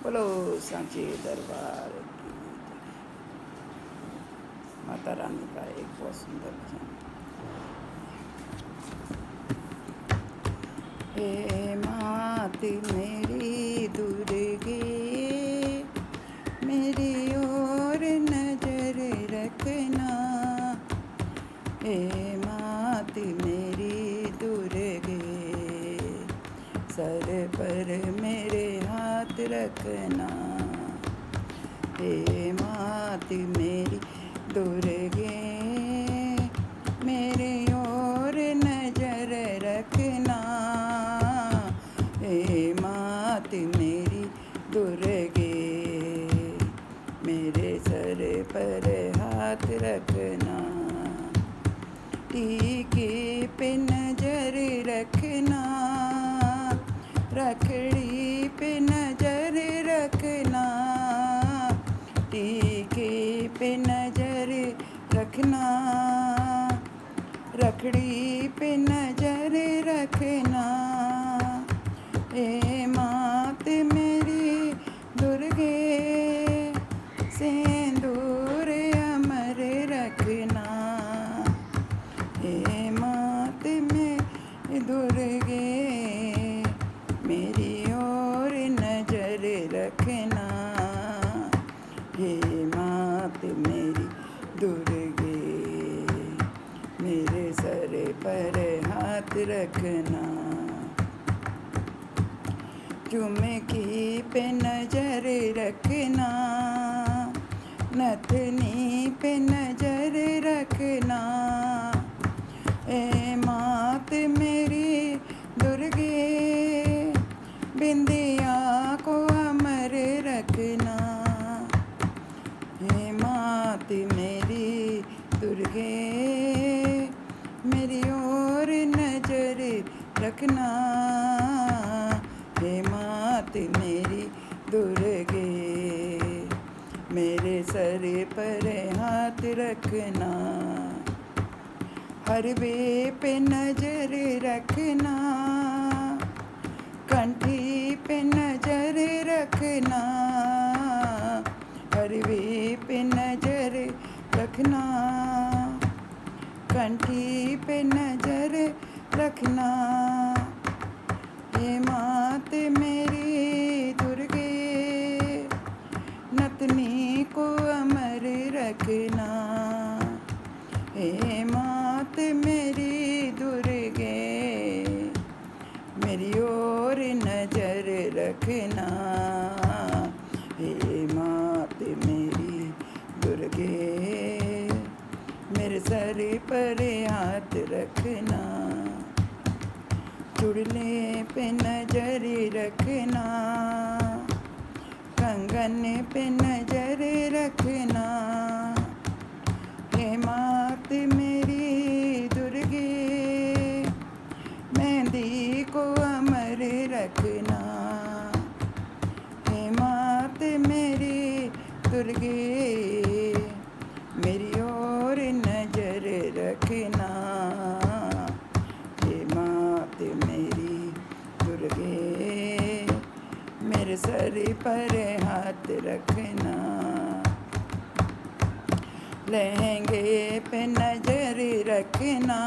बोलो सांची दरबार की। माता रानी का एक बहुत सुंदर भजन। हे मात मेरी दुर्गे, मेरी ओर नजर रखना। हे मात मेरी दुर्गे, सर पर मेरे हाथ रखना। हे मात मेरी दुर्गे, मेरे ओर नजर रखना। हे मात मेरी दुर्गे, मेरे सर पर हाथ रखना। टीके पे नजर रखना, रखड़ी पे नजर रखना। टीके पे नजर रखना, रखड़ी पे नजर रखना। हे मात मेरी दुर्गे, सिंदूर अमर रखना। हे मात मेरी दुर्गे, मेरी ओर नजर रखना। हे मात मेरी दुर्गे, मेरे सर पर हाथ रखना। चुमकी पे नजर रखना, नथनी पे नजर रखना। ए मात मेरी दुर्गे, बिंदिया को अमर रखना। हे मात मेरी दुर्गे, मेरी ओर नजर रखना। हे मात मेरी दुर्गे, मेरे सर पर हाथ रखना। हरवे पे नजर रखना, कंठी पे नजर रखना। हरवे पे नजर रखना, कंठी पे नजर रखना। हे मात मेरी दुर्गे, नतनी को अमर रखना। हे मात मेरी दुर्गे, मेरी ओर नजर रखना। हे मात मेरी दुर्गे, मेरे सर पर हाथ रखना। चुड़ले पे नजर रखना, कंगन पे नजर रखना। हे मात मेरी दुर्गे, मेहंदी को अमर रखना। हे मात मेरी दुर्गे, मेरी ओर नजर रखना। हे मात मेरी दुर्गे, मेरे सर पर हाथ रखना। लहंगे पे नजर रखना,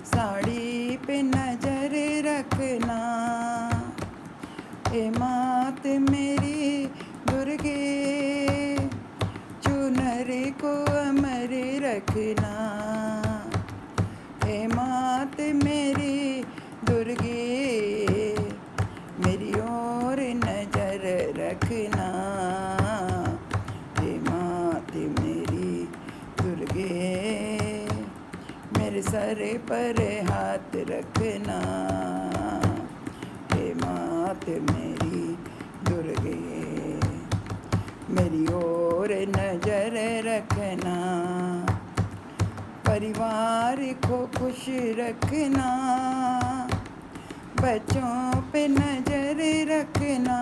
साड़ी पे नजर रखना। हे मात मेरी दुर्गे, चुनर को अमर रखना। हे मात मेरी दुर्गे, मेरी ओर नजर रखना। हे मात मेरी दुर्गे, मेरे सर पर हाथ रखना। हे मात मेरी दुर्गे, मेरी ओर नजर रखना। परिवार को खुश रखना, बच्चों पे नजर रखना।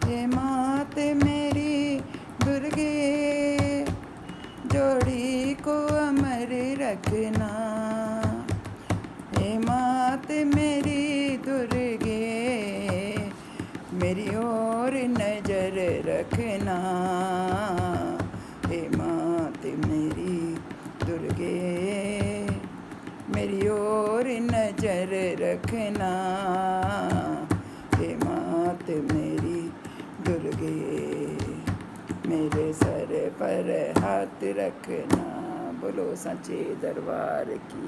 हे मात मेरी दुर्गे, जोड़ी को अमर रखना। हे मात मेरी दुर्गे, मेरी ओर नजर रखना। हे मात मेरी दुर्गे, मेरी ओर नजर रखना। हे मात मेरी दुर्गे, मेरे सर पर हाथ रखना। बोलो सच्चे दरबार की।